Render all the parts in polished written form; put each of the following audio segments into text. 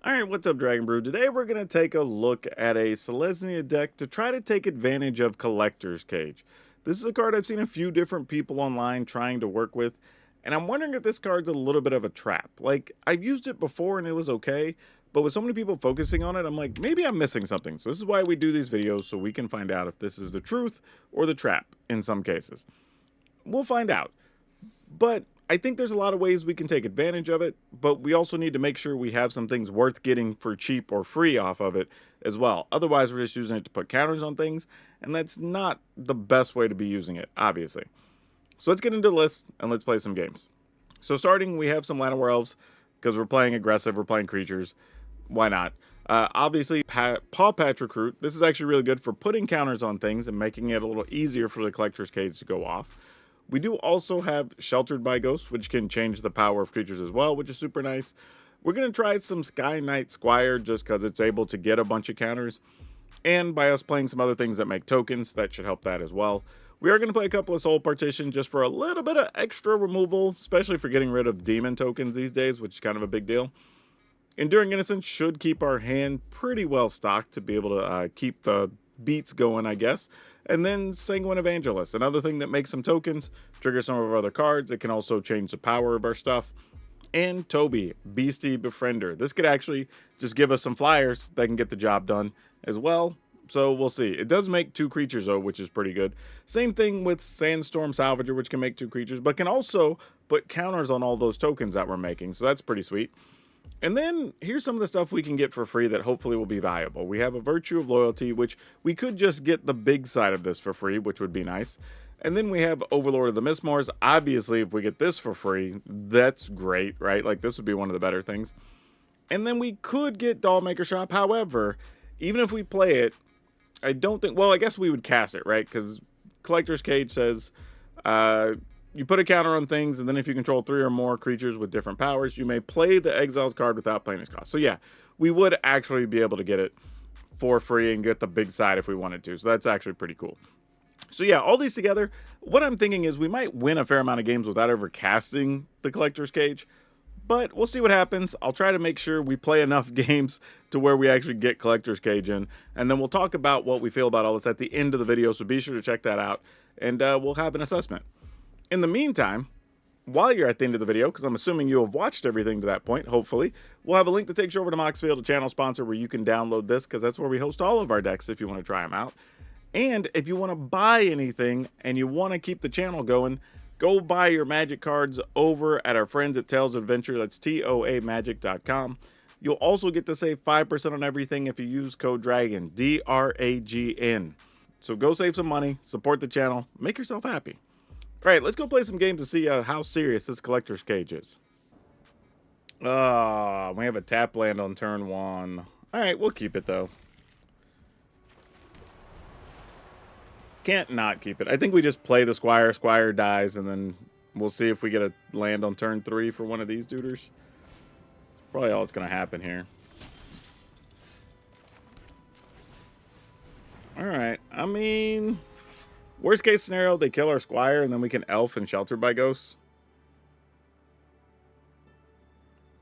Alright, what's up, Dragon Brew? Today we're going to take a look at a Selesnya deck to try to take advantage of Collector's Cage. This is a card I've seen a few different people online trying to work with, and I'm wondering if this card's a little bit of a trap. Like, I've used it before and it was okay, but with so many people focusing on it, I'm like, maybe I'm missing something. So this is why we do these videos, so we can find out if this is the truth or the trap in some cases. We'll find out. But I think there's a lot of ways we can take advantage of it, but we also need to make sure we have some things worth getting for cheap or free off of it as well. Otherwise, we're just using it to put counters on things, and that's not the best way to be using it, obviously. So let's get into the list, and let's play some games. So starting, we have some Llanowar Elves, because we're playing aggressive, we're playing creatures. Why not? Obviously, Paw Patch Recruit. This is actually really good for putting counters on things and making it a little easier for the Collector's Cage to go off. We do also have Sheltered by Ghosts, which can change the power of creatures as well, which is super nice. We're going to try some Sky Knight Squire just because it's able to get a bunch of counters. And by us playing some other things that make tokens, that should help that as well. We are going to play a couple of Soul Partition just for a little bit of extra removal, especially for getting rid of demon tokens these days, which is kind of a big deal. Enduring Innocence should keep our hand pretty well stocked to be able to keep the beats going, I guess. And then Sanguine Evangelist, another thing that makes some tokens, trigger some of our other cards. It can also change the power of our stuff. And Toby, Beastie Befriender. This could actually just give us some flyers that can get the job done as well. So we'll see. It does make 2 creatures though, which is pretty good. Same thing with Sandstorm Salvager, which can make 2 creatures, but can also put counters on all those tokens that we're making. So that's pretty sweet. And then here's some of the stuff we can get for free that hopefully will be valuable. We have a Virtue of Loyalty, which we could just get the big side of this for free, which would be nice. And then we have Overlord of the Mistmores. Obviously, if we get this for free, that's great, right? Like, this would be one of the better things. And then we could get Dollmaker Shop. However, even if we play it, I don't think... Well, I guess we would cast it, right? Because Collector's Cage says... you put a counter on things, and then if you control 3 or more creatures with different powers, you may play the exiled card without playing its cost. So yeah, we would actually be able to get it for free and get the big side if we wanted to. So that's actually pretty cool. So yeah, all these together, what I'm thinking is we might win a fair amount of games without ever casting the Collector's Cage. But we'll see what happens. I'll try to make sure we play enough games to where we actually get Collector's Cage in. And then we'll talk about what we feel about all this at the end of the video. So be sure to check that out. And we'll have an assessment. In the meantime, while you're at the end of the video, because I'm assuming you have watched everything to that point, hopefully, we'll have a link that takes you over to Moxfield, a channel sponsor where you can download this, because that's where we host all of our decks if you want to try them out. And if you want to buy anything and you want to keep the channel going, go buy your Magic cards over at our friends at Tales of Adventure. That's TOAMagic.com. You'll also get to save 5% on everything if you use code DRAGN, DRAGN. So go save some money, support the channel, make yourself happy. All right, let's go play some games to see how serious this Collector's Cage is. We have a tap land on turn 1. All right, we'll keep it, though. Can't not keep it. I think we just play the Squire. Squire dies, and then we'll see if we get a land on turn 3 for one of these duders. Probably all that's going to happen here. All right, I mean... Worst case scenario, they kill our Squire, and then we can Elf and Shelter by Ghosts.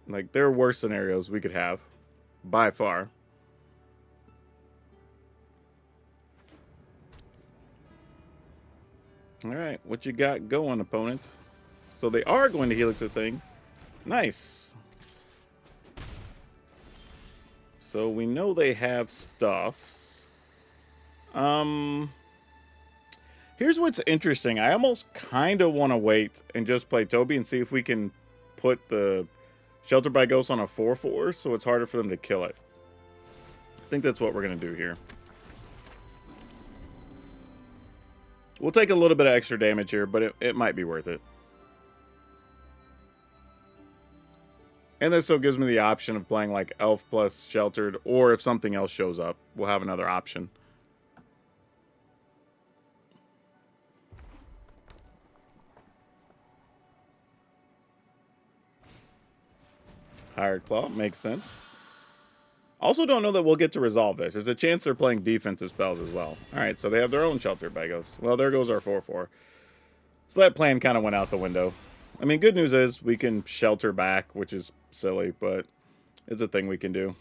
Like, there are worse scenarios we could have. By far. Alright, what you got going, opponent? So they are going to Helix a thing. Nice. So we know they have stuffs. Here's what's interesting. I almost kind of want to wait and just play Toby and see if we can put the Shelter by Ghost on a 4/4 so it's harder for them to kill it. I think that's what we're going to do here. We'll take a little bit of extra damage here, but it might be worth it. And this still gives me the option of playing like Elf plus Sheltered, or if something else shows up, we'll have another option. Hired Claw, makes sense. Also don't know that we'll get to resolve this. There's a chance they're playing defensive spells as well. Alright, so they have their own Shelter by Ghosts. Well, there goes our 4/4. So that plan kind of went out the window. I mean, good news is we can Shelter back, which is silly, but It's a thing we can do.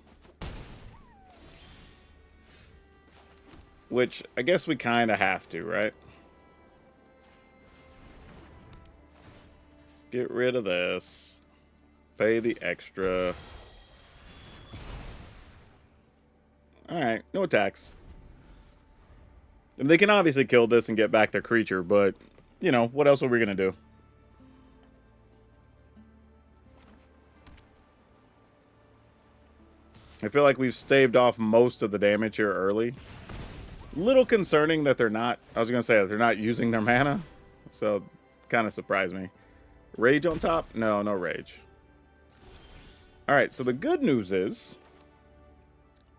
Which, I guess we kind of have to, right? Get rid of this. Pay the extra. Alright, no attacks. They can obviously kill this and get back their creature, but, you know, what else are we going to do? I feel like we've staved off most of the damage here early. Little concerning that they're not, I was going to say that they're not using their mana. So, kind of surprised me. Rage on top? No, no rage. Alright, so the good news is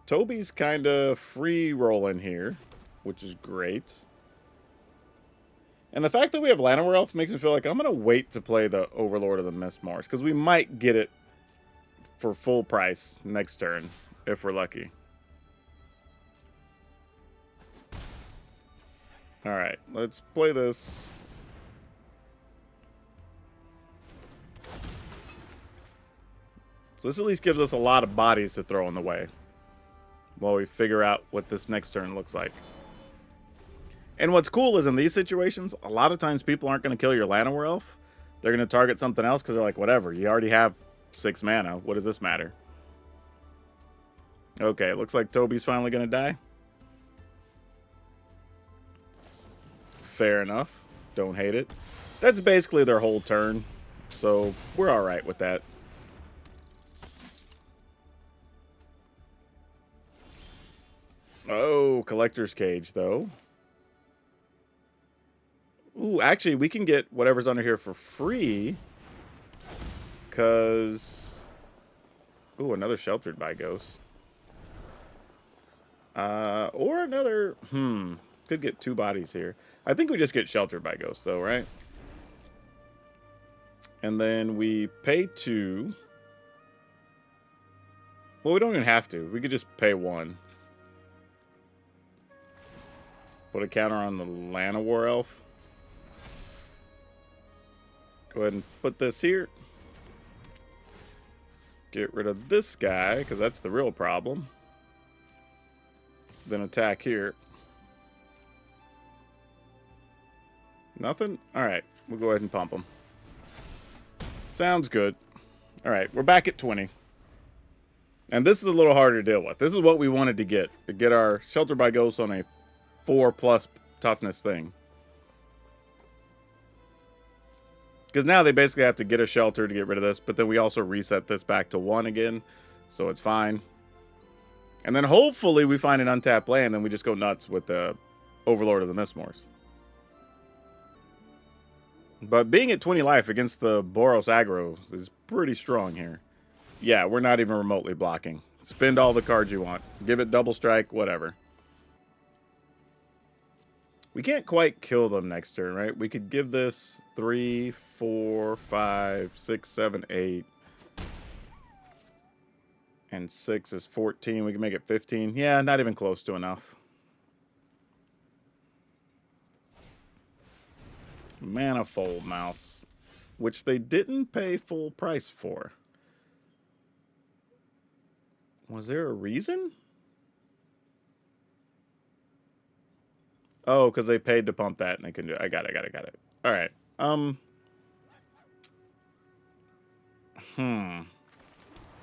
Toby's kind of free rolling here, which is great. And the fact that we have Llanowar Elf makes me feel like I'm going to wait to play the Overlord of the Mistmores, because we might get it for full price next turn, if we're lucky. Alright, let's play this. So this at least gives us a lot of bodies to throw in the way while we figure out what this next turn looks like. And what's cool is in these situations, a lot of times people aren't going to kill your Llanowar Elf. They're going to target something else because they're like, whatever, you already have 6 mana. What does this matter? Okay, looks like Toby's finally going to die. Fair enough. Don't hate it. That's basically their whole turn, so we're alright with that. Oh, Collector's Cage, though. Ooh, actually, we can get whatever's under here for free. Because... Ooh, another Sheltered by Ghost. Or another... Could get 2 bodies here. I think we just get Sheltered by Ghost, though, right? And then we pay 2. Well, we don't even have to. We could just pay 1. Put a counter on the Llanowar Elf. Go ahead and put this here. Get rid of this guy, because that's the real problem. Then attack here. Nothing? Alright, we'll go ahead and pump them. Sounds good. Alright, we're back at 20. And this is a little harder to deal with. This is what we wanted to get our Shelter by Ghost on a 4+ toughness thing. Because now they basically have to get a shelter to get rid of this, but then we also reset this back to 1 again, so it's fine. And then hopefully we find an untapped land and we just go nuts with the Overlord of the Mistmores. But being at 20 life against the Boros Aggro is pretty strong here. Yeah, we're not even remotely blocking. Spend all the cards you want. Give it double strike, whatever. We can't quite kill them next turn, right? We could give this 3, 4, 5, 6, 7, 8. And 6 is 14. We can make it 15. Yeah, not even close to enough. Manifold Mouse, which they didn't pay full price for. Was there a reason? Oh, because they paid to pump that and they can do it. I got it. All right.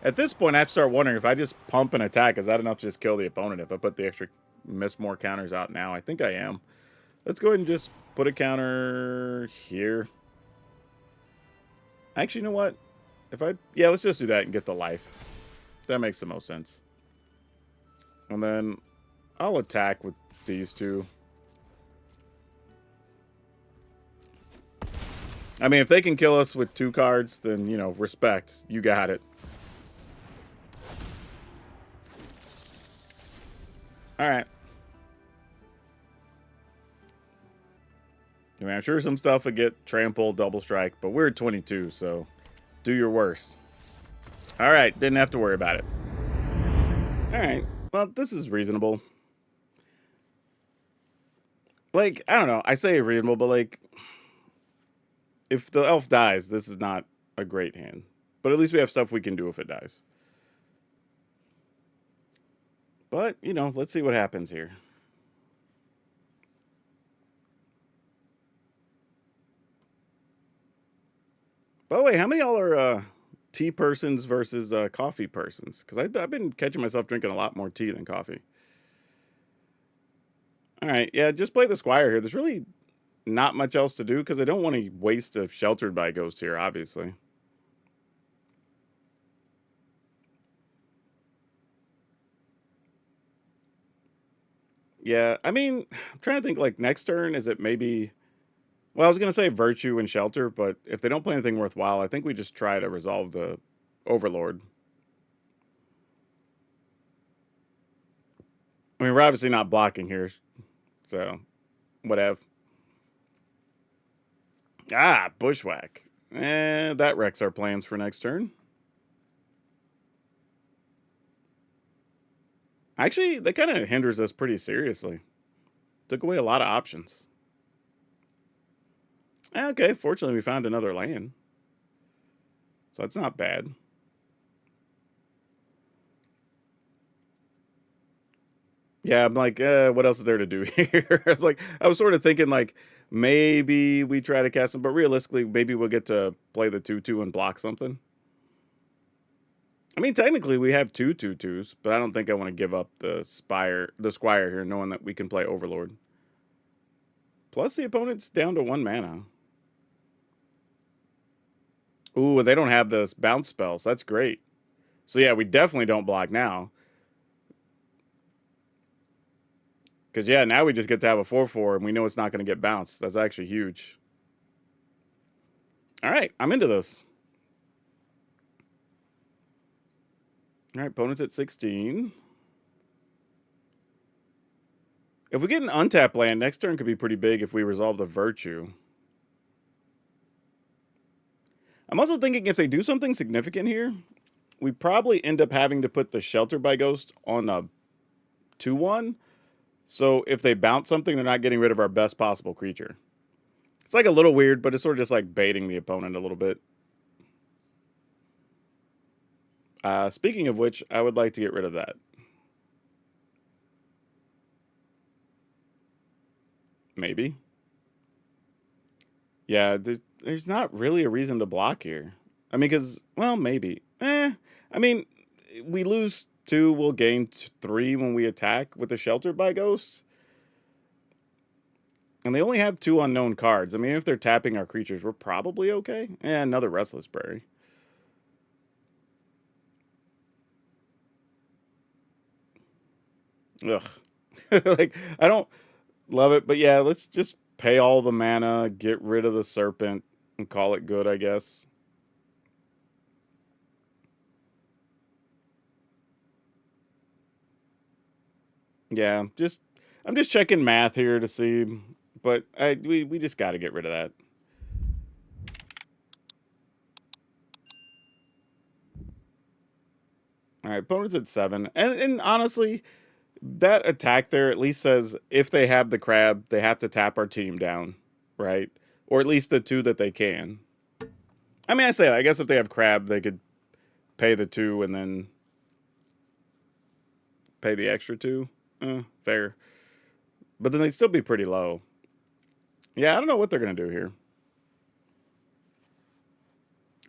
At this point, I have to start wondering if I just pump and attack, is that enough to just kill the opponent if I put the extra Mistmore counters out now? I think I am. Let's go ahead and just put a counter here. Actually, you know what? Yeah, let's just do that and get the life. That makes the most sense. And then I'll attack with these 2. I mean, if they can kill us with 2 cards, then, you know, respect. You got it. Alright. I mean, I'm sure some stuff would get trampled, double strike, but we're at 22, so do your worst. Alright, didn't have to worry about it. Alright, well, this is reasonable. Like, I don't know, I say reasonable, but like, if the elf dies, this is not a great hand. But at least we have stuff we can do if it dies. But, you know, let's see what happens here. By the way, how many of y'all are tea persons versus coffee persons? Because I've been catching myself drinking a lot more tea than coffee. All right, yeah, just play the Squire here. There's really not much else to do because I don't want to waste a Sheltered by Ghost here, obviously. Yeah, I mean, I'm trying to think, like, next turn, is it maybe... Well, I was going to say Virtue and Shelter, but if they don't play anything worthwhile, I think we just try to resolve the Overlord. I mean, we're obviously not blocking here, so whatever. Ah, Bushwhack. That wrecks our plans for next turn. Actually, that kind of hinders us pretty seriously. Took away a lot of options. Okay, fortunately we found another land. So that's not bad. Yeah, I'm like, what else is there to do here? I was sort of thinking, like, maybe we try to cast them, but realistically, maybe we'll get to play the 2/2 and block something. I mean, technically, we have two 2/2s, but I don't think I want to give up the Squire here, knowing that we can play Overlord. Plus, the opponent's down to 1 mana. Ooh, they don't have the bounce spells. That's great. So yeah, we definitely don't block now. Because, yeah, now we just get to have a 4/4, and we know it's not going to get bounced. That's actually huge. All right, I'm into this. All right, opponent's at 16. If we get an untap land, next turn could be pretty big if we resolve the Virtue. I'm also thinking if they do something significant here, we probably end up having to put the Shelter by Ghost on a 2/1. So if they bounce something, they're not getting rid of our best possible creature. It's like a little weird, but it's sort of just like baiting the opponent a little bit. Speaking of which, I would like to get rid of that. Maybe. Yeah, there's not really a reason to block here. I mean, because, well, maybe. I mean, we lose 2, we'll gain 3 when we attack with the Shelter by Ghosts. And they only have 2 unknown cards. I mean, if they're tapping our creatures, we're probably okay. Another Restless Prairie. Ugh. Like, I don't love it, but yeah, let's just pay all the mana, get rid of the Serpent, and call it good, I guess. Yeah, I'm just checking math here to see, but we just got to get rid of that. All right, opponent's at 7, and honestly, that attack there at least says if they have the crab, they have to tap our team down, right? Or at least the 2 that they can. I mean, I guess if they have crab, they could pay the 2 and then pay the extra 2. Fair. But then they'd still be pretty low. Yeah, I don't know what they're going to do here.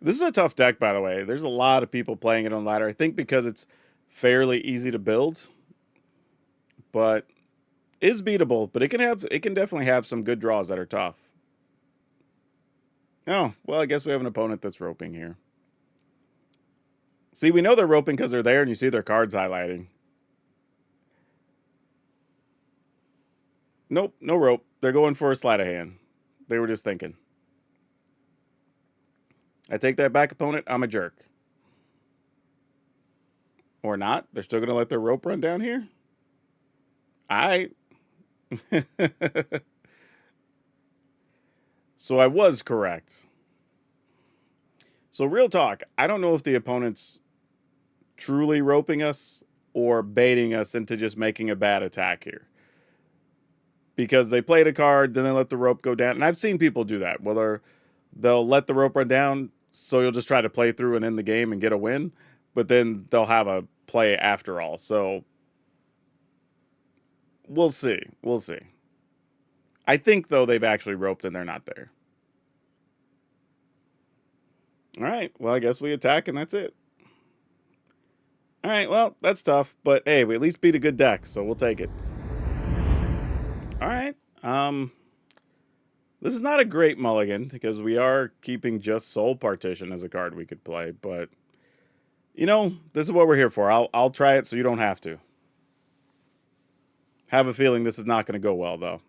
This is a tough deck, by the way. There's a lot of people playing it on ladder. I think because it's fairly easy to build, but is beatable. But it can definitely have some good draws that are tough. Oh, well, I guess we have an opponent that's roping here. See, we know they're roping because they're there and you see their cards highlighting. Nope, no rope. They're going for a sleight of hand. They were just thinking. I take that back, opponent. I'm a jerk. Or not. They're still going to let their rope run down here? I. So I was correct. So real talk, I don't know if the opponent's truly roping us or baiting us into just making a bad attack here. Because they played a card, then they let the rope go down. And I've seen people do that, whether they'll let the rope run down, so you'll just try to play through and end the game and get a win, but then they'll have a play after all. So We'll see. We'll see. I think, though, they've actually roped and they're not there. All right. Well, I guess we attack and that's it. All right. Well, that's tough. But, hey, we at least beat a good deck, so we'll take it. All right. This is not a great mulligan because we are keeping just Soul Partition as a card we could play. But, you know, this is what we're here for. I'll try it so you don't have to. Have a feeling this is not going to go well, though.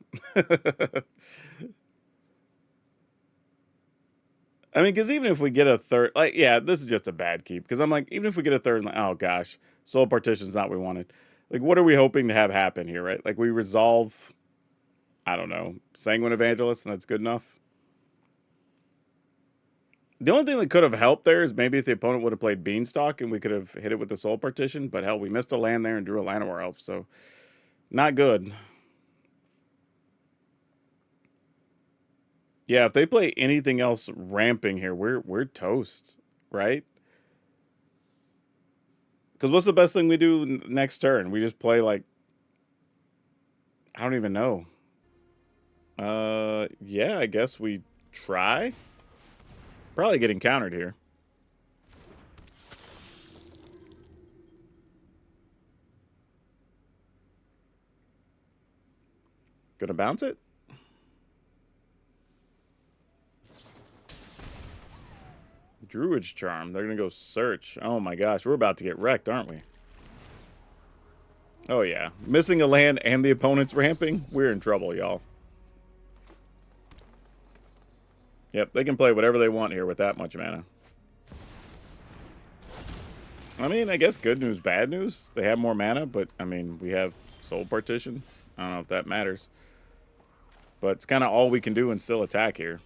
I mean, because even if we get a third, like, yeah, this is just a bad keep. Because I'm like, even if we get a third, like, oh gosh, Soul Partition's not what we wanted. Like, what are we hoping to have happen here, right? Like, we resolve, I don't know, Sanguine Evangelist, and that's good enough. The only thing that could have helped there is maybe if the opponent would have played Beanstalk and we could have hit it with the Soul Partition. But hell, we missed a land there and drew a Llanowar Elf, so not good. Yeah, if they play anything else ramping here, we're toast, right? Because what's the best thing we do next turn? We just play like, I don't even know. Yeah, I guess we try. Probably getting countered here. Gonna bounce it? Druid's Charm. They're gonna go search. Oh my gosh, we're about to get wrecked, aren't we? Oh yeah. Missing a land and the opponent's ramping? We're in trouble, y'all. Yep, they can play whatever they want here with that much mana. I mean, I guess good news, bad news. They have more mana, but, I mean, we have Soul Partition. I don't know if that matters. But it's kind of all we can do and still attack here.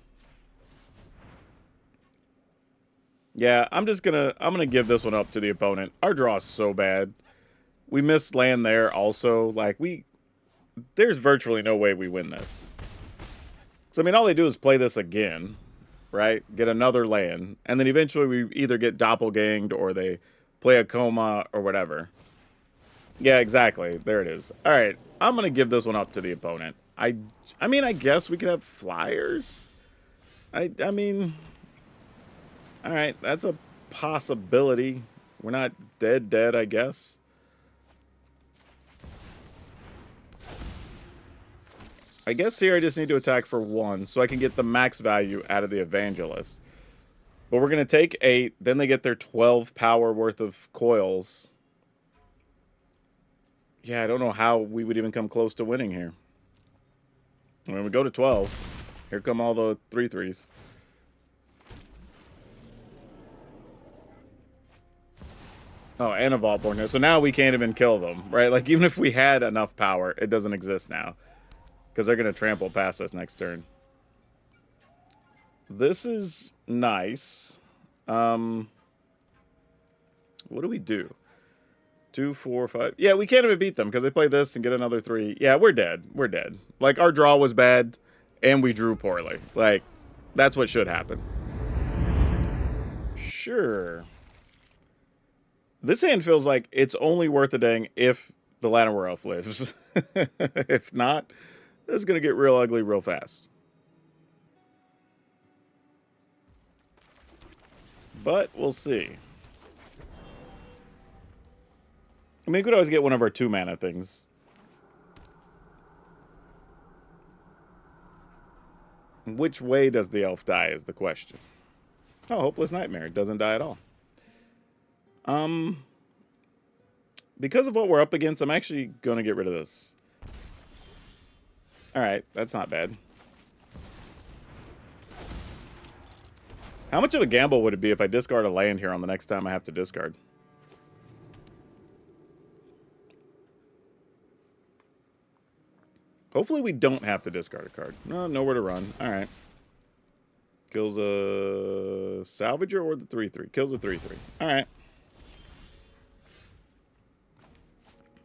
Yeah, I'm gonna give this one up to the opponent. Our draw is so bad. We missed land there also. Like, there's virtually no way we win this. So, I mean, all they do is play this again, right? Get another land. And then eventually we either get doppelganged or they play a coma or whatever. Yeah, exactly. There it is. All right. I'm going to give this one up to the opponent. I mean, I guess we could have flyers. I mean, all right. That's a possibility. We're not dead, I guess. I guess here I just need to attack for 1 so I can get the max value out of the Evangelist. But we're going to take 8. Then they get their 12 power worth of coils. Yeah, I don't know how we would even come close to winning here. When we go to 12, here come all the 3/3s. Oh, and a Vaultborn here. So now we can't even kill them, right? Like, even if we had enough power, it doesn't exist now. Because they're going to trample past us next turn. This is nice. What do we do? 2, 4, 5. Yeah, we can't even beat them because they play this and get another 3. Yeah, we're dead. We're dead. Like, our draw was bad and we drew poorly. Like, that's what should happen. Sure. This hand feels like it's only worth a dang if the Llanowar Elf lives. If not, it's going to get real ugly real fast. But we'll see. I mean, we could always get one of our 2-mana things. Which way does the elf die is the question. Oh, Hopeless Nightmare. It doesn't die at all. Because of what we're up against, I'm actually going to get rid of this. Alright, that's not bad. How much of a gamble would it be if I discard a land here on the next time I have to discard? Hopefully we don't have to discard a card. No, nowhere to run. Alright. Kills a Salvager or the 3/3? Kills a 3/3. Alright.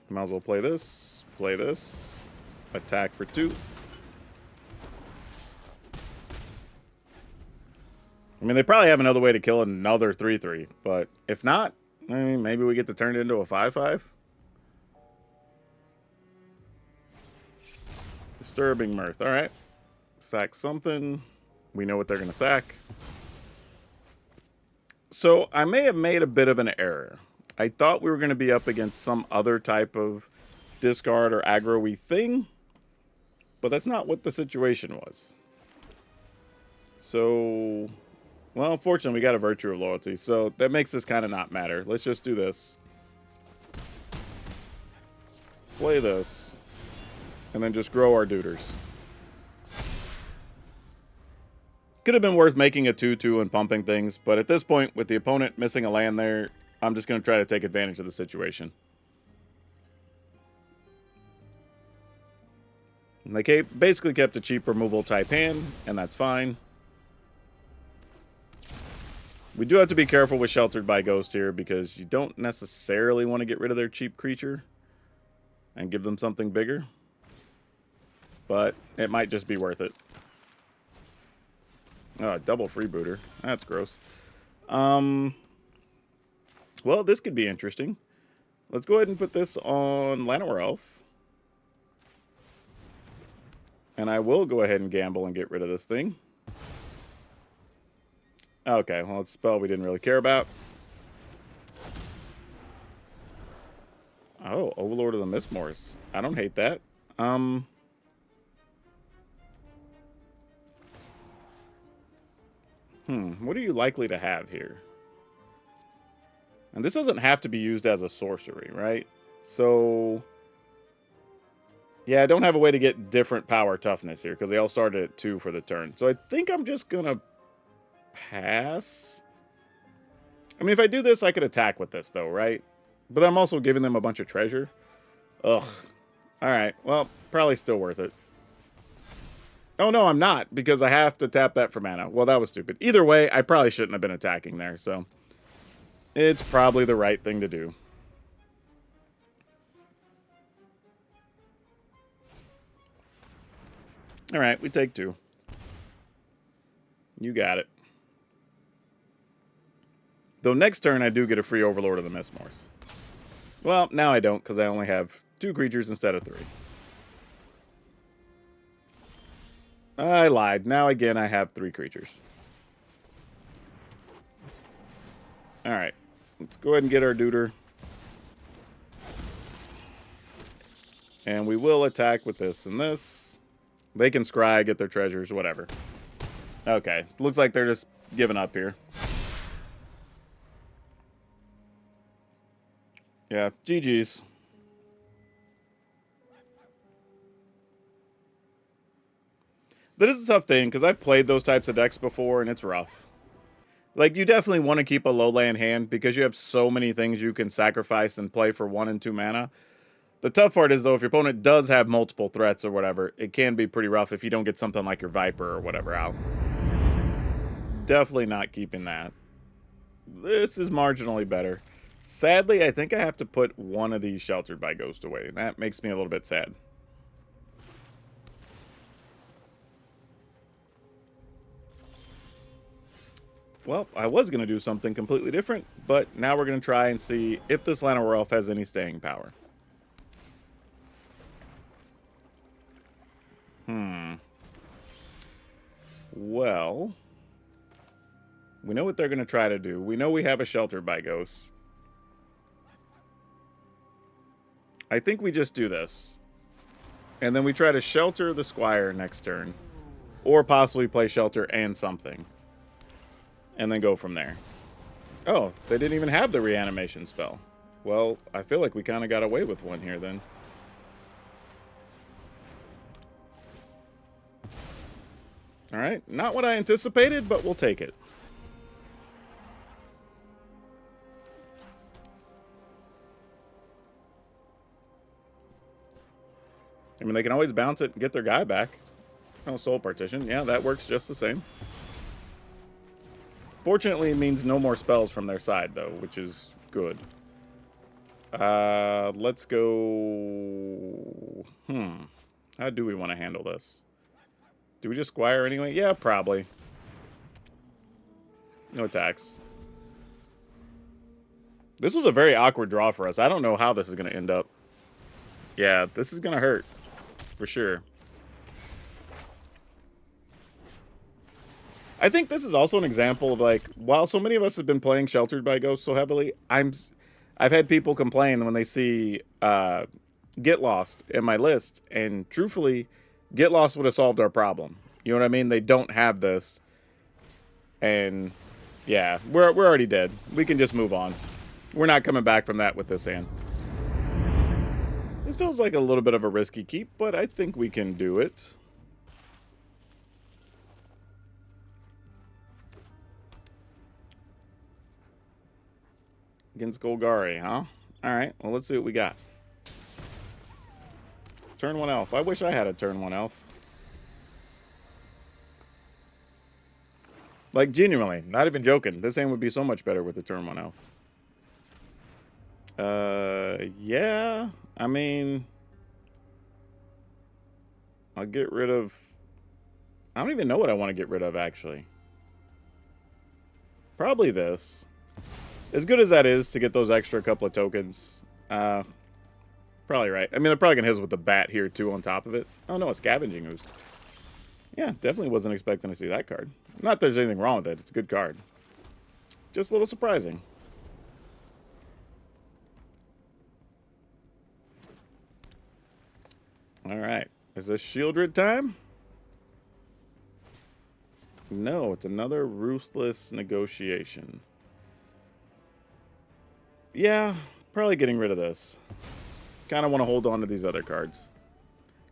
Might as well play this. Play this. Attack for 2. I mean, they probably have another way to kill another 3/3, but if not, I mean, maybe we get to turn it into a 5/5. Disturbing Mirth. All right. Sack something. We know what they're going to sack. So I may have made a bit of an error. I thought we were going to be up against some other type of discard or aggro-y thing, but that's not what the situation was. So, well, unfortunately, we got a Virtue of Loyalty, so that makes this kind of not matter. Let's just do this. Play this. And then just grow our duders. Could have been worth making a 2-2 and pumping things, but at this point, with the opponent missing a land there, I'm just going to try to take advantage of the situation. And they basically kept a cheap removal type hand, and that's fine. We do have to be careful with Sheltered by Ghost here, because you don't necessarily want to get rid of their cheap creature and give them something bigger. But it might just be worth it. Oh, double freebooter. That's gross. Well, this could be interesting. Let's go ahead and put this on Llanowar Elf. And I will go ahead and gamble and get rid of this thing. Okay, well, it's a spell we didn't really care about. Oh, Overlord of the Mistmoors. I don't hate that. What are you likely to have here? And this doesn't have to be used as a sorcery, right? So, yeah, I don't have a way to get different power toughness here because they all started at 2 for the turn. So I think I'm just going to pass. I mean, if I do this, I could attack with this, though, right? But I'm also giving them a bunch of treasure. Ugh. All right. Well, probably still worth it. Oh, no, I'm not, because I have to tap that for mana. Well, that was stupid. Either way, I probably shouldn't have been attacking there, so it's probably the right thing to do. All right, we take 2. You got it. Though next turn, I do get a free Overlord of the Mistmoors. Well, now I don't, because I only have 2 creatures instead of 3. I lied. Now, again, I have 3 creatures. Alright. Let's go ahead and get our Duder. And we will attack with this and this. They can scry, get their treasures, whatever. Okay. Looks like they're just giving up here. Yeah, GG's. That is a tough thing, because I've played those types of decks before, and it's rough. Like, you definitely want to keep a low land hand, because you have so many things you can sacrifice and play for 1 and 2 mana. The tough part is, though, if your opponent does have multiple threats or whatever, it can be pretty rough if you don't get something like your Viper or whatever out. Definitely not keeping that. This is marginally better. Sadly, I think I have to put one of these Sheltered by Ghost away. That makes me a little bit sad. Well, I was going to do something completely different, but now we're going to try and see if this Llanowar Elf has any staying power. Well, we know what they're going to try to do. We know we have a Sheltered by Ghost. I think we just do this. And then we try to Shelter the Squire next turn. Or possibly play Shelter and something. And then go from there. Oh, they didn't even have the reanimation spell. Well, I feel like we kind of got away with one here then. Alright, not what I anticipated, but we'll take it. I mean, they can always bounce it and get their guy back. Oh, Soul Partition. Yeah, that works just the same. Fortunately, it means no more spells from their side, though, which is good. Let's go... How do we want to handle this? Do we just Squire anyway? Yeah, probably. No attacks. This was a very awkward draw for us. I don't know how this is going to end up. Yeah, this is going to hurt. For sure. I think this is also an example of, like, while so many of us have been playing Sheltered by Ghosts so heavily, I've had people complain when they see Get Lost in my list, and truthfully, Get Lost would have solved our problem. You know what I mean? They don't have this, and yeah, we're already dead. We can just move on. We're not coming back from that with this hand. This feels like a little bit of a risky keep, but I think we can do it. Against Golgari, huh? Alright, well, let's see what we got. Turn 1 elf. I wish I had a turn 1 elf. Like, genuinely, not even joking. This hand would be so much better with a turn 1 elf. Yeah. I mean, I'll get rid of... I don't even know what I want to get rid of, actually. Probably this. As good as that is to get those extra couple of tokens, probably right. I mean, they're probably going to hit us with the bat here, too, on top of it. Oh, no, a Scavenging Ooze. Yeah, definitely wasn't expecting to see that card. Not that there's anything wrong with it. It's a good card. Just a little surprising. All right. Is this Shieldred time? No, it's another Ruthless Negotiation. Yeah, probably getting rid of this. Kind of want to hold on to these other cards.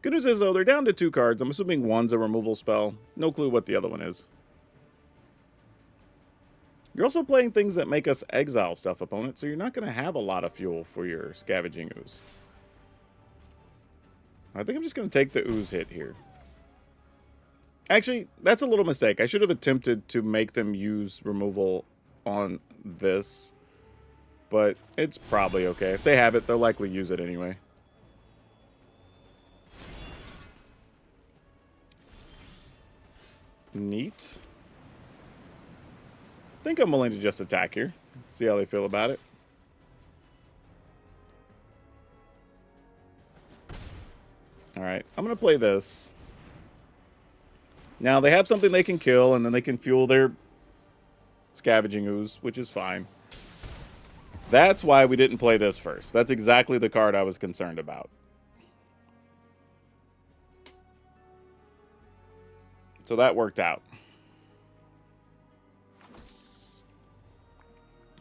Good news is, though, they're down to 2 cards. I'm assuming one's a removal spell. No clue what the other one is. You're also playing things that make us exile stuff, opponent, so you're not going to have a lot of fuel for your Scavenging Ooze. I think I'm just going to take the Ooze hit here. Actually, that's a little mistake. I should have attempted to make them use removal on this. But it's probably okay. If they have it, they'll likely use it anyway. Neat. I think I'm willing to just attack here. See how they feel about it. Alright, I'm going to play this. Now, they have something they can kill, and then they can fuel their Scavenging Ooze, which is fine. That's why we didn't play this first. That's exactly the card I was concerned about. So that worked out.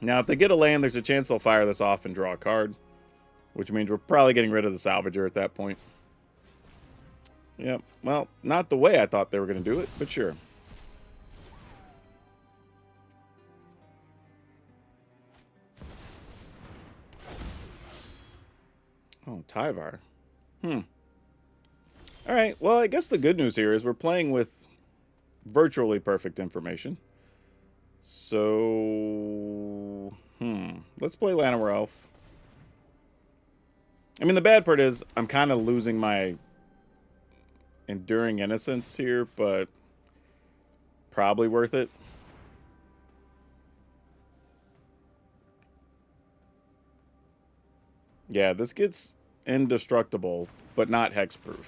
Now, if they get a land, there's a chance they'll fire this off and draw a card. Which means we're probably getting rid of the Salvager at that point. Yep. Well, not the way I thought they were going to do it, but sure. Oh, Tyvar. Alright, well, I guess the good news here is we're playing with virtually perfect information. So, let's play Llanowar Elf. I mean, the bad part is I'm kind of losing my Enduring Innocence here, but probably worth it. Yeah, this gets indestructible, but not hexproof.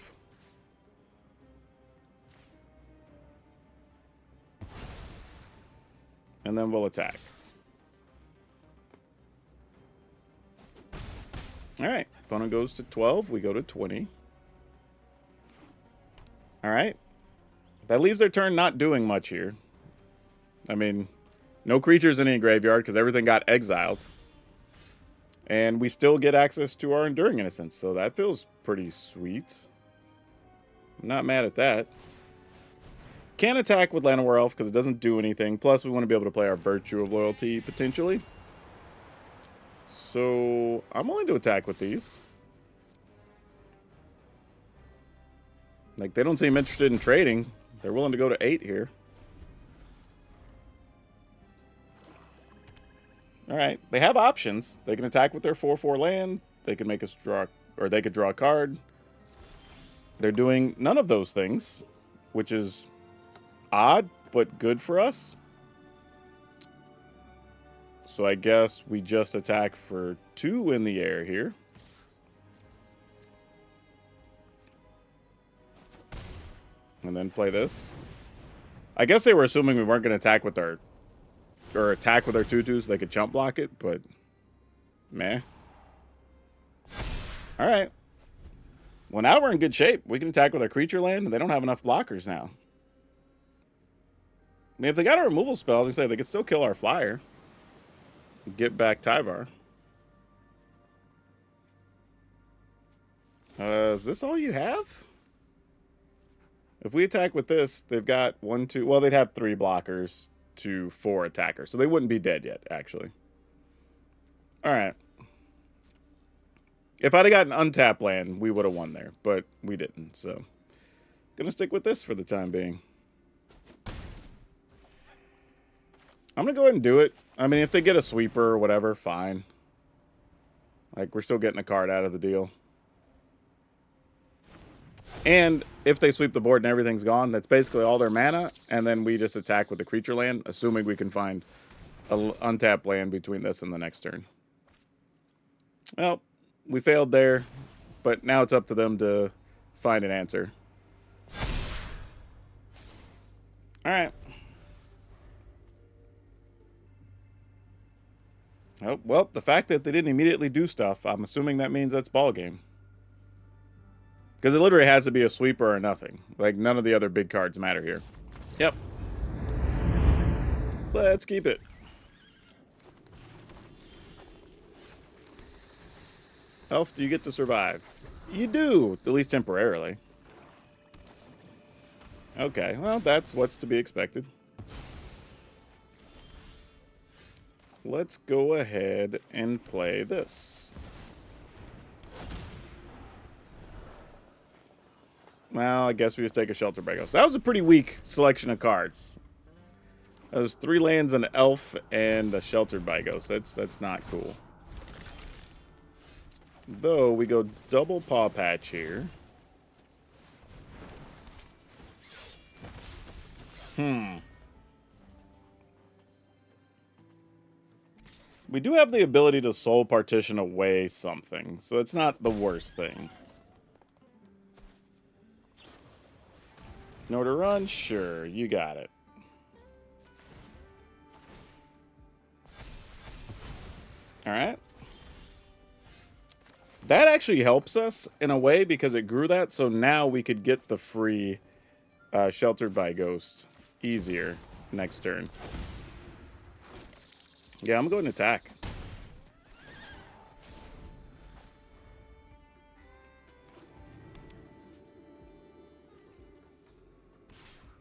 And then we'll attack. Alright, opponent goes to 12, we go to 20. Alright. That leaves their turn not doing much here. I mean, no creatures in any graveyard because everything got exiled. And we still get access to our Enduring Innocence, so that feels pretty sweet. I'm not mad at that. Can't attack with Llanowar Elf because it doesn't do anything. Plus, we want to be able to play our Virtue of Loyalty, potentially. So, I'm willing to attack with these. Like, they don't seem interested in trading. They're willing to go to 8 here. Alright, they have options. They can attack with their 4/4 land. They can make us draw, or they could draw a card. They're doing none of those things, which is odd, but good for us. So I guess we just attack for 2 in the air here. And then play this. I guess they were assuming we weren't going to attack with our... Or attack with our 2/2 so they could chump block it, but... Meh. Alright. Well, now we're in good shape. We can attack with our creature land, and they don't have enough blockers now. I mean, if they got a removal spell, they could still kill our flyer. Get back Tyvar. Is this all you have? If we attack with this, they've got 1, 2... Well, they'd have 3 blockers to 4 attackers. So they wouldn't be dead yet, actually. Alright. If I'd have gotten untapped land, we would have won there. But we didn't, so... Gonna stick with this for the time being. I'm gonna go ahead and do it. I mean, if they get a sweeper or whatever, fine. Like, we're still getting a card out of the deal. And if they sweep the board and everything's gone, that's basically all their mana, and then we just attack with the creature land, assuming we can find an untapped land between this and the next turn. Well, we failed there, but now it's up to them to find an answer. Alright. Oh, well, the fact that they didn't immediately do stuff, I'm assuming that means that's ball game. Because it literally has to be a sweeper or nothing. Like, none of the other big cards matter here. Yep. Let's keep it. Elf, do you get to survive? You do, at least temporarily. Okay, well, that's what's to be expected. Let's go ahead and play this. Well, I guess we just take a Shelter by Ghost. That was a pretty weak selection of cards. That was 3 lands, an elf, and a Sheltered by Ghost. That's not cool. Though, we go double Paw Patch here. We do have the ability to soul partition away something, so it's not the worst thing. Know to run? Sure, you got it. Alright. That actually helps us in a way because it grew that, so now we could get the free Sheltered by Ghost easier next turn. Yeah, I'm going to attack.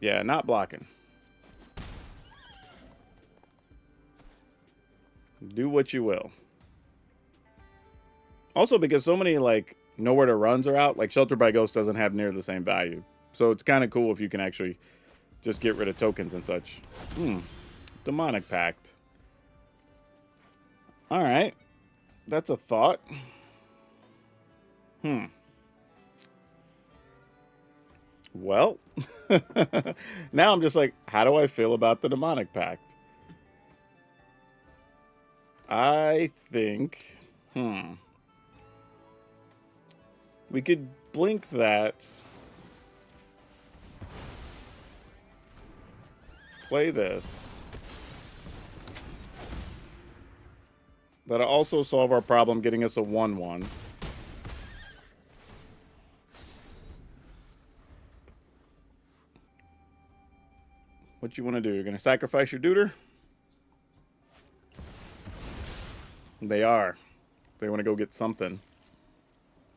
Yeah, not blocking. Do what you will. Also, because so many, like, nowhere to runs are out, like, Shelter by Ghost doesn't have near the same value. So it's kind of cool if you can actually just get rid of tokens and such. Demonic Pact. Alright. That's a thought. Well, now I'm just like, how do I feel about the Demonic Pact? I think, we could blink that. Play this. That'll also solve our problem getting us a 1/1. What you want to do? You're going to sacrifice your Duder? They are. They want to go get something.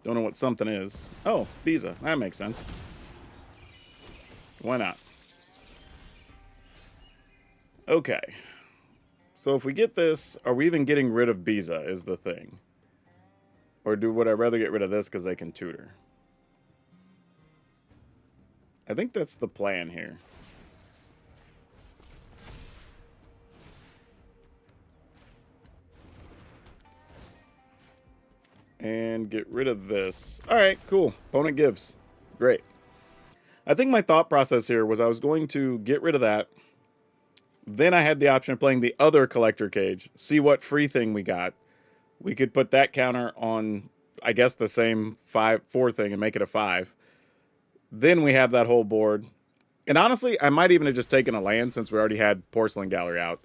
Don't know what something is. Oh, Visa. That makes sense. Why not? Okay. So if we get this, are we even getting rid of Biza is the thing. Or would I rather get rid of this because they can tutor? I think that's the plan here. And get rid of this. Alright, cool. Opponent gives. Great. I think my thought process here was I was going to get rid of that. Then I had the option of playing the other collector cage. See what free thing we got. We could put that counter on, I guess, the same 4 thing and make it a 5. Then we have that whole board. And honestly, I might even have just taken a land since we already had Porcelain Gallery out.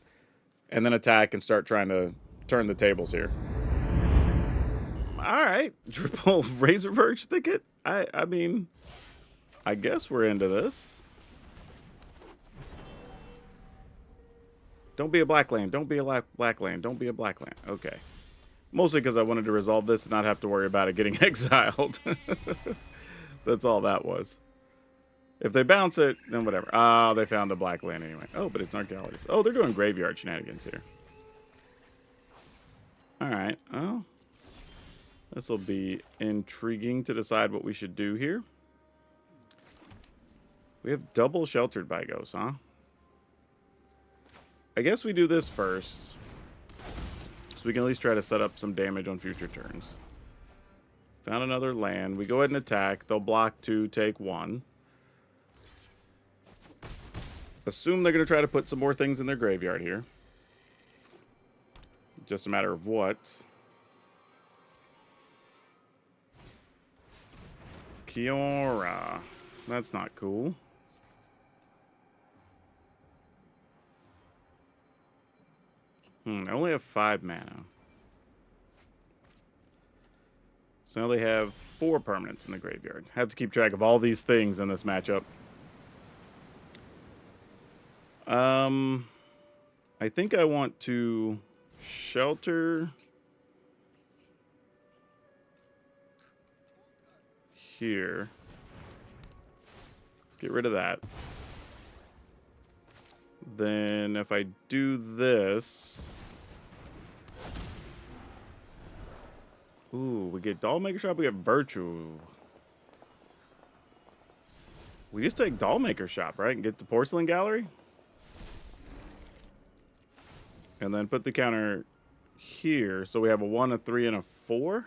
And then attack and start trying to turn the tables here. Alright, triple Razor Verge Thicket. I mean, I guess we're into this. Don't be a black land. Don't be a black land. Don't be a black land. Okay. Mostly because I wanted to resolve this and not have to worry about it getting exiled. That's all that was. If they bounce it, then whatever. Oh, they found a black land anyway. Oh, but it's not galleries. Oh, they're doing graveyard shenanigans here. Alright, oh. This will be intriguing to decide what we should do here. We have double Sheltered by Ghosts, huh? I guess we do this first. So we can at least try to set up some damage on future turns. Found another land. We go ahead and attack. They'll block 2, take 1. Assume they're going to try to put some more things in their graveyard here. Just a matter of what. Kiora. That's not cool. I only have 5 mana. So now they have 4 permanents in the graveyard. Have to keep track of all these things in this matchup. I think I want to shelter here. Get rid of that. Then if I do this... Ooh, we get Dollmaker Shop, we get Virtue. We just take Dollmaker Shop, right? And get the Porcelain Gallery? And then put the counter here. So we have a 1, a 3, and a 4.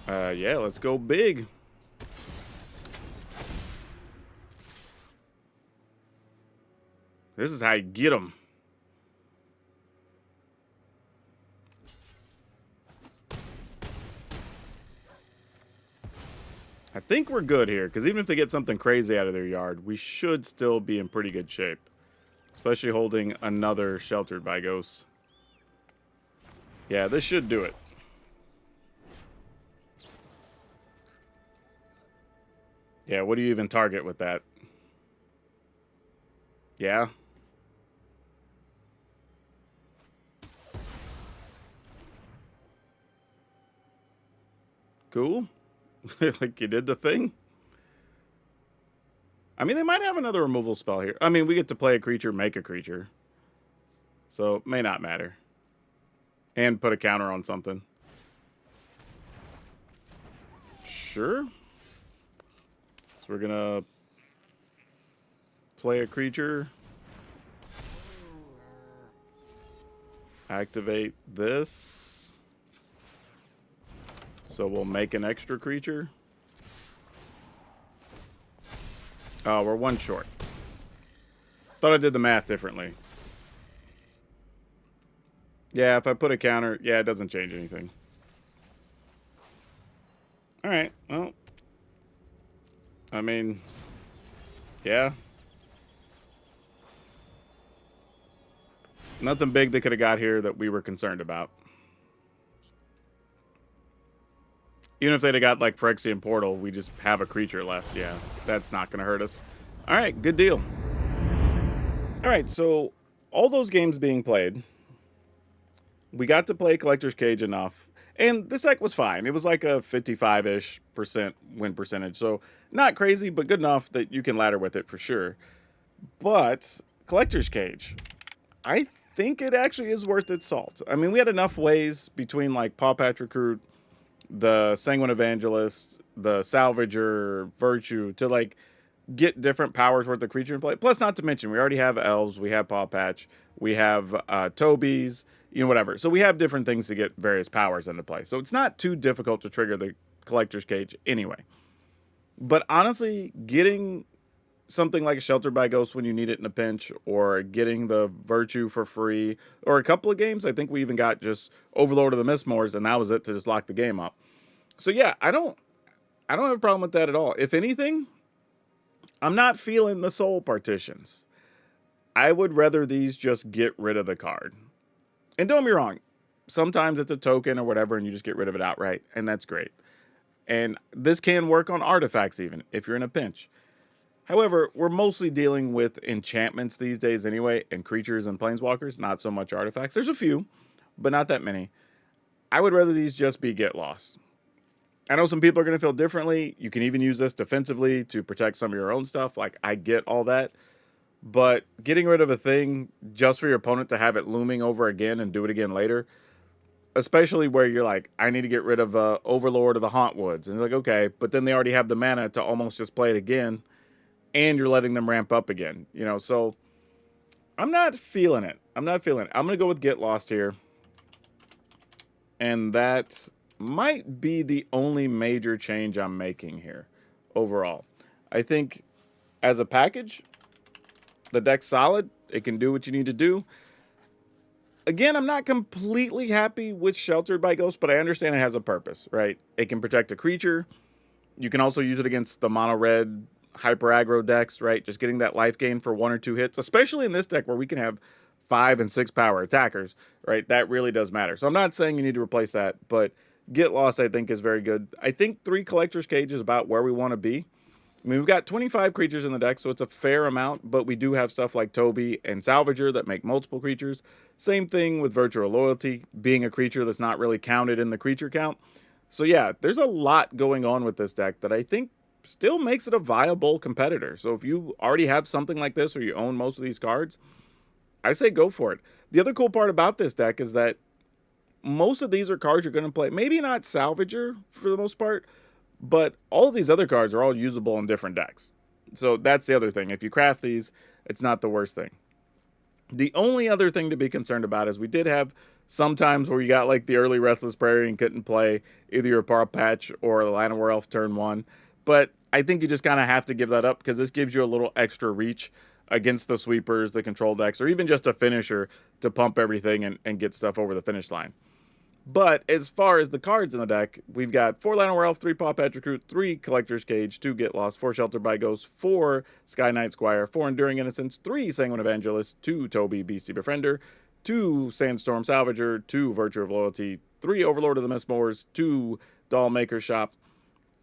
Yeah, let's go big. This is how you get them. I think we're good here, because even if they get something crazy out of their yard, we should still be in pretty good shape. Especially holding another Sheltered by Ghosts. Yeah, this should do it. Yeah, what do you even target with that? Yeah. Cool. Like you did the thing. I mean, they might have another removal spell here. I mean, we get to play a creature, make a creature. So, it may not matter. And put a counter on something. Sure. So, we're going to play a creature. Activate this. So, we'll make an extra creature. Oh, we're 1 short. Thought I did the math differently. Yeah, if I put a counter, yeah, it doesn't change anything. Alright, well. I mean, yeah. Nothing big they could have got here that we were concerned about. Even if they'd have got, like, Phyrexian Portal, we just have a creature left. Yeah, that's not going to hurt us. All right, good deal. All right, so all those games being played, we got to play Collector's Cage enough. And this deck was fine. It was like a 55-ish% win percentage. So not crazy, but good enough that you can ladder with it for sure. But Collector's Cage, I think it actually is worth its salt. I mean, we had enough ways between, like, Paw Patch Recruit, the Sanguine Evangelist, the Salvager, Virtue, to, like, get different powers worth of creature in play. Plus, not to mention, we already have Elves, we have Paw Patch, we have Tobies, you know, whatever. So we have different things to get various powers into play. So it's not too difficult to trigger the Collector's Cage anyway. But honestly, getting something like a Sheltered by Ghosts when you need it in a pinch, or getting the Virtue for free, or a couple of games, I think we even got just Overlord of the Mistmoors, and that was it to just lock the game up. So yeah, I I don't have a problem with that at all. If anything, I'm not feeling the soul partitions. I would rather these just get rid of the card. And don't get me wrong, sometimes it's a token or whatever and you just get rid of it outright, and that's great. And this can work on artifacts even, if you're in a pinch. However, we're mostly dealing with enchantments these days anyway, and creatures and planeswalkers, not so much artifacts. There's a few, but not that many. I would rather these just be get lost. I know some people are going to feel differently. You can even use this defensively to protect some of your own stuff. Like, I get all that. But getting rid of a thing just for your opponent to have it looming over again and do it again later, especially where you're like, I need to get rid of Overlord of the Hauntwoods. And it's like, okay, but then they already have the mana to almost just play it again, and you're letting them ramp up again. You know, so I'm not feeling it. I'm not feeling it. I'm going to go with Get Lost here. And that might be the only major change I'm making here overall. I think as a package, the deck's solid. It can do what you need to do. Again, I'm not completely happy with Sheltered by Ghost, but I understand it has a purpose, right? It can protect a creature. You can also use it against the mono-red hyper aggro decks, right? Just getting that life gain for 1 or 2 hits, especially in this deck where we can have 5 and 6 power attackers, right? That really does matter. So I'm not saying you need to replace that, but Get Lost, I think, is very good. I think 3 Collector's Cage is about where we want to be. I mean, we've got 25 creatures in the deck, so it's a fair amount, but we do have stuff like Toby and Salvager that make multiple creatures. Same thing with Virtual Loyalty, being a creature that's not really counted in the creature count. So yeah, there's a lot going on with this deck that I think still makes it a viable competitor. So if you already have something like this or you own most of these cards, I say go for it. The other cool part about this deck is that most of these are cards you're going to play. Maybe not Salvager for the most part, but all of these other cards are all usable in different decks. So that's the other thing. If you craft these, it's not the worst thing. The only other thing to be concerned about is we did have some times where you got like the early Restless Prairie and couldn't play either your Paw Patch or the Land of War Elf turn 1. But I think you just kind of have to give that up because this gives you a little extra reach against the sweepers, the control decks, or even just a finisher to pump everything and get stuff over the finish line. But as far as the cards in the deck, we've got 4 Land of War Elf, 3 Paw Patch Recruit, 3 Collector's Cage, 2 Get Lost, 4 Sheltered by Ghost, 4 Sky Knight Squire, 4 Enduring Innocence, 3 Sanguine Evangelist, 2 Toby Beastie Befriender, 2 Sandstorm Salvager, 2 Virtue of Loyalty, 3 Overlord of the Mistmoors, 2 Doll Maker Shop,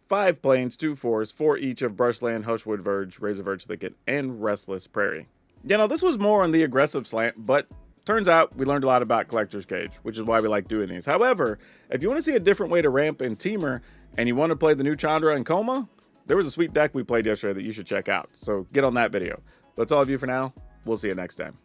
5 Plains, 2 4s, 4 each of Brushland, Hushwood Verge, Razor Verge Thicket, and Restless Prairie. Yeah, no, this was more on the aggressive slant, but turns out we learned a lot about Collector's Cage, which is why we like doing these. However, if you want to see a different way to ramp in Teamer and you want to play the new Chandra and Coma, there was a sweet deck we played yesterday that you should check out. So get on that video. That's all of you for now. We'll see you next time.